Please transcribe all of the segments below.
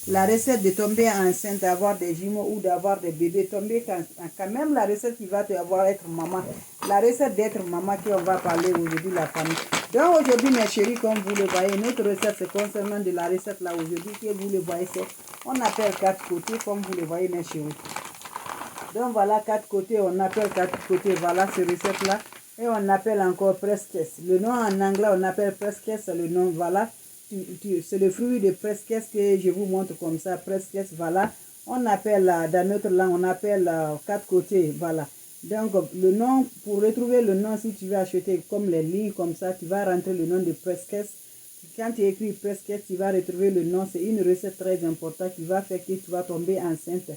la recette de tomber enceinte, d'avoir des jumeaux ou d'avoir des bébés, tomber quand même la recette qui va te avoir être maman. La recette d'être maman qu'on va parler aujourd'hui, la famille. Donc aujourd'hui, mes chéris, comme vous le voyez, notre recette, c'est concernant de la recette là aujourd'hui, que vous le voyez, c'est, on appelle 4 côtés, comme vous le voyez, mes chéris. Donc voilà, 4 côtés, on appelle 4 côtés, voilà cette recette là. Et on appelle encore presse-caisse. Le nom en anglais, on appelle presse-caisse, le nom, voilà. C'est le fruit de presse-caisse que je vous montre comme ça, presse-caisse, voilà. On appelle, dans notre langue, on appelle 4 côtés, voilà. Donc, le nom, pour retrouver le nom, si tu veux acheter comme les livres, comme ça, tu vas rentrer le nom de presse-caisse. Quand tu écris presse-caisse, tu vas retrouver le nom. C'est une recette très importante qui va faire que tu vas tomber enceinte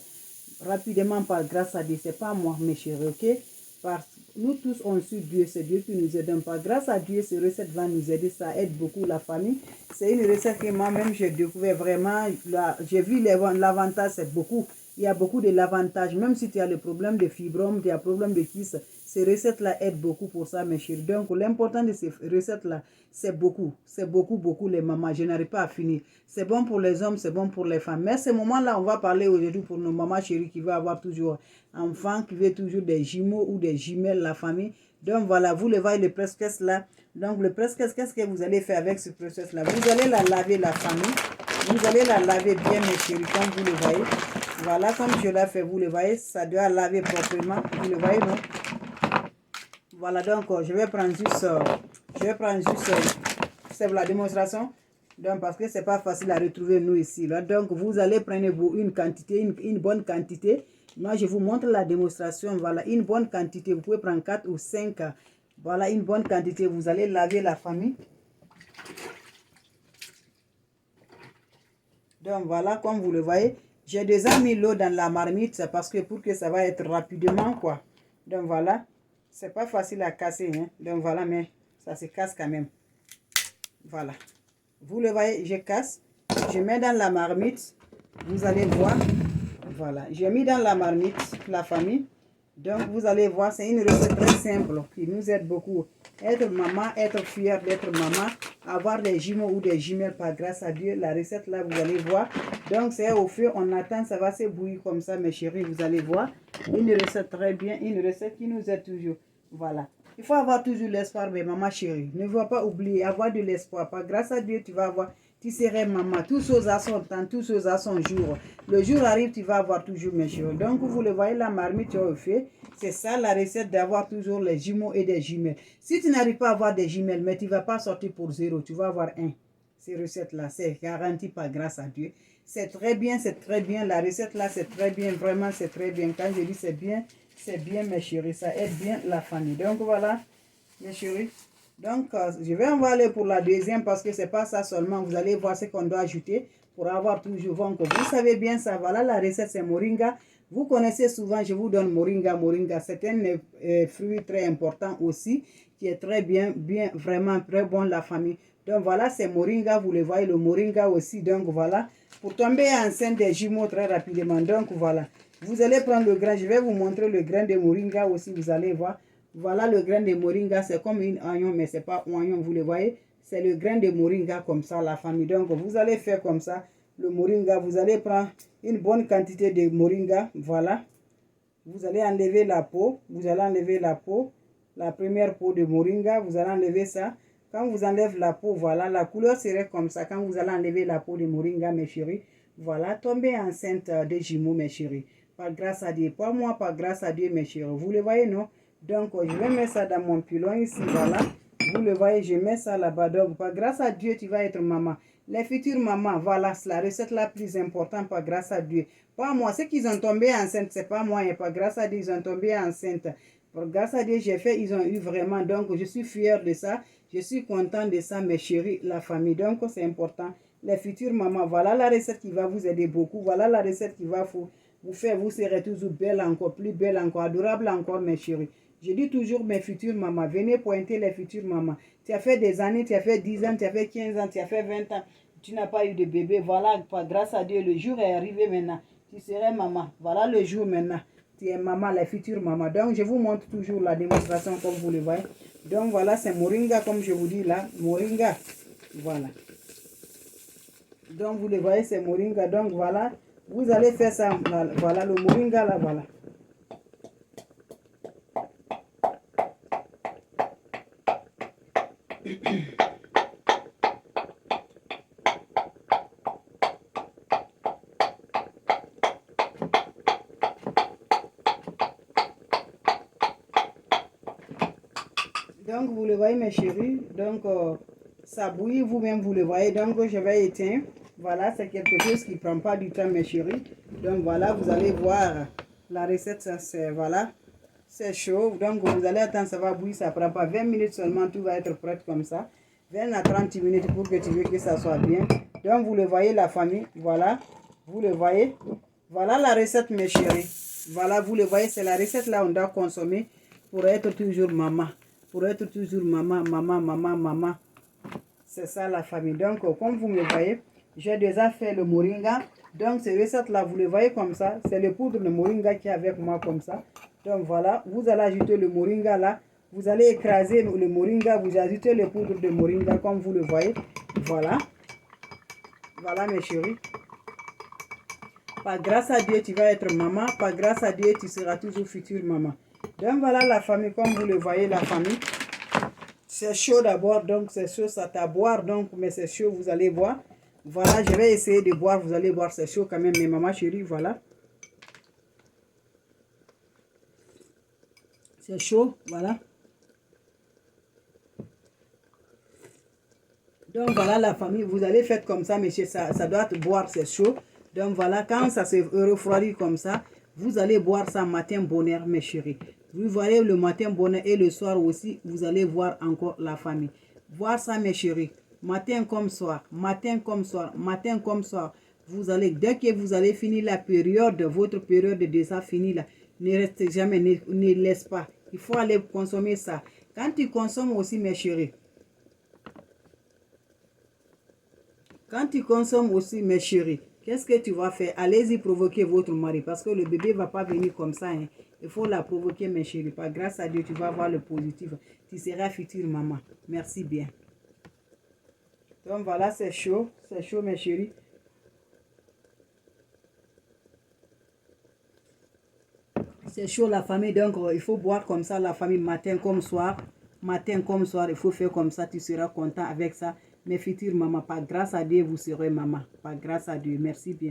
rapidement par grâce à Dieu. C'est pas moi, mes chéris, ok? Parce nous tous, on suit Dieu, c'est Dieu qui nous aide. Par grâce à Dieu, cette recette va nous aider, ça aide beaucoup la famille. C'est une recette que moi-même, j'ai découvert vraiment, j'ai vu l'avantage, c'est beaucoup. Il y a beaucoup de l'avantage, même si tu as le problème de fibrome, tu as le problème de kyste, ces recettes-là aident beaucoup pour ça, mes chéris. Donc, l'important de ces recettes-là, c'est beaucoup, beaucoup les mamans. Je n'arrive pas à finir. C'est bon pour les hommes, c'est bon pour les femmes. Mais à ce moment-là, on va parler aujourd'hui pour nos mamans chéries qui veulent avoir toujours enfants, qui veulent toujours des jumeaux ou des jumelles, la famille. Donc, voilà, vous le voyez, le presse-caisse là. Donc, le presse-caisse, qu'est-ce que vous allez faire avec ce presse-caisse là? Vous allez la laver, la famille. Vous allez la laver bien, mes chéris, comme vous le voyez. Voilà, comme je l'ai fait, vous le voyez, ça doit laver proprement. Vous le voyez, non? Voilà, donc je vais prendre juste, c'est la démonstration. Donc, parce que c'est pas facile à retrouver nous ici. Là. Donc, vous allez prendre une quantité, une bonne quantité. Moi, je vous montre la démonstration. Voilà, une bonne quantité. Vous pouvez prendre 4 ou 5. Voilà, une bonne quantité. Vous allez laver la famille. Donc, voilà, comme vous le voyez, j'ai déjà mis l'eau dans la marmite parce que pour que ça va être rapidement, quoi. Donc, voilà. C'est pas facile à casser, hein. Donc, voilà, mais ça se casse quand même. Voilà. Vous le voyez, je casse. Je mets dans la marmite. Vous allez voir. Voilà. J'ai mis dans la marmite la famille. Donc, vous allez voir, c'est une recette très simple qui nous aide beaucoup. Être maman, être fière d'être maman, avoir des jumeaux ou des jumelles par grâce à Dieu. La recette là, vous allez voir. Donc, c'est au feu, on attend, ça va se bouillir comme ça, mes chéris, vous allez voir. Une recette très bien, une recette qui nous aide toujours. Voilà. Il faut avoir toujours l'espoir, mais maman chérie. Ne va pas oublier, avoir de l'espoir. Par grâce à Dieu, tu vas avoir, tu serais maman. Tout chose à son temps, tout chose à son jour. Le jour arrive, tu vas avoir toujours mes chéris. Donc, vous le voyez, la marmite au feu. C'est ça la recette d'avoir toujours les jumeaux et des jumelles. Si tu n'arrives pas à avoir des jumelles, mais tu ne vas pas sortir pour 0, tu vas avoir 1. Ces recettes-là, c'est garanti par grâce à Dieu. C'est très bien, c'est très bien. La recette-là, c'est très bien. Vraiment, c'est très bien. Quand je dis c'est bien, mes chéris. Ça aide bien la famille. Donc, voilà, mes chéris. Donc, je vais en aller pour la deuxième parce que c'est pas ça seulement. Vous allez voir ce qu'on doit ajouter pour avoir toujours. Donc, vous savez bien ça. Voilà, la recette, c'est moringa. Vous connaissez souvent, je vous donne moringa. Moringa, c'est un fruit très important aussi qui est très bien, vraiment très bon la famille. Donc, voilà, c'est moringa. Vous le voyez, le moringa aussi. Donc, voilà. Pour tomber enceinte des jumeaux très rapidement. Donc, voilà. Vous allez prendre le grain. Je vais vous montrer le grain de moringa aussi. Vous allez voir. Voilà le grain de moringa. C'est comme une oignon, mais ce n'est pas oignon. Vous le voyez. C'est le grain de moringa comme ça, la famille. Donc, vous allez faire comme ça. Le moringa, vous allez prendre une bonne quantité de moringa. Voilà. Vous allez enlever la peau. Vous allez enlever la peau. La première peau de moringa. Vous allez enlever ça. Quand vous enlevez la peau, voilà, la couleur serait comme ça. Quand vous allez enlever la peau de moringa, mes chéris, voilà, tombez enceinte des jumeaux, mes chéris. Par grâce à Dieu. Pas moi, par grâce à Dieu, mes chéris. Vous le voyez, non? Donc, je vais mettre ça dans mon pilon ici, voilà. Vous le voyez, je mets ça là-bas. Donc, par grâce à Dieu, tu vas être maman. Les futures mamans, voilà, c'est la recette la plus importante, par grâce à Dieu. Pas moi, ceux qui ont tombé enceinte, c'est pas moi, et par grâce à Dieu, ils ont tombé enceinte. Par grâce à Dieu, j'ai fait, ils ont eu vraiment. Donc, je suis fière de ça. Je suis content de ça, mes chéris, la famille. Donc, c'est important. Les futures mamans, voilà la recette qui va vous aider beaucoup. Voilà la recette qui va vous faire, vous serez toujours belle encore, plus belle encore, adorable encore, mes chéris. Je dis toujours mes futures mamans, venez pointer les futures mamans. Tu as fait des années, tu as fait 10 ans, tu as fait 15 ans, tu as fait 20 ans. Tu n'as pas eu de bébé. Voilà, grâce à Dieu, le jour est arrivé maintenant. Tu serais maman. Voilà le jour maintenant. Tu es maman, la future maman. Donc, je vous montre toujours la démonstration comme vous le voyez. Donc, voilà, c'est moringa, comme je vous dis là. Moringa. Voilà. Donc, vous le voyez, c'est moringa. Donc, voilà, vous allez faire ça. Voilà, le moringa, là, voilà. Donc, vous le voyez, mes chéris. Donc, ça bouillit, vous-même, vous le voyez. Donc, je vais éteindre. Voilà, c'est quelque chose qui ne prend pas du temps, mes chéris. Donc, voilà, vous allez voir la recette. C'est, voilà, c'est chaud. Donc, vous allez attendre, ça va bouillir. Ça ne prend pas 20 minutes seulement. Tout va être prêt comme ça. 20 à 30 minutes pour que tu veux que ça soit bien. Donc, vous le voyez, la famille. Voilà, vous le voyez. Voilà la recette, mes chéris. Voilà, vous le voyez, c'est la recette là on doit consommer pour être toujours maman. Pour être toujours maman, maman, maman, maman. C'est ça la famille. Donc, comme vous me voyez, j'ai déjà fait le moringa. Donc, ces recettes-là, vous le voyez comme ça. C'est le poudre de moringa qui est avec moi comme ça. Donc, voilà, vous allez ajouter le moringa là. Vous allez écraser le moringa. Vous ajoutez le poudre de moringa comme vous le voyez. Voilà. Voilà, mes chéris. Par grâce à Dieu, tu vas être maman. Par grâce à Dieu, tu seras toujours future maman. Donc, voilà la famille, comme vous le voyez, la famille. C'est chaud d'abord, donc c'est chaud, ça t'a boire, donc, mais c'est chaud, vous allez voir. Voilà, je vais essayer de boire, vous allez voir, c'est chaud quand même, mais maman chérie, voilà. C'est chaud, voilà. Donc, voilà la famille, vous allez faire comme ça, monsieur, ça doit te boire, c'est chaud. Donc, voilà, quand ça se refroidit comme ça, vous allez boire ça matin bonheur, mes chéris. Vous voyez le matin bonheur et le soir aussi, vous allez voir encore la famille. Voir ça, mes chéris. Matin comme soir, matin comme soir, matin comme soir. Vous allez, dès que vous allez finir la période, votre période de déjà finie là, ne restez jamais, ne laisse pas. Il faut aller consommer ça. Quand tu consommes aussi, mes chéris, quand tu consommes aussi, mes chéris, qu'est-ce que tu vas faire? Allez-y provoquer votre mari parce que le bébé ne va pas venir comme ça. Hein. Il faut la provoquer, mes chéris. Par grâce à Dieu, tu vas voir le positif. Tu seras future maman. Merci bien. Donc voilà, c'est chaud, mes chéris. C'est chaud la famille, donc il faut boire comme ça la famille matin comme soir. Matin comme soir, il faut faire comme ça, tu seras content avec ça. Mes futures mamans, par grâce à Dieu, vous serez maman. Par grâce à Dieu, merci bien.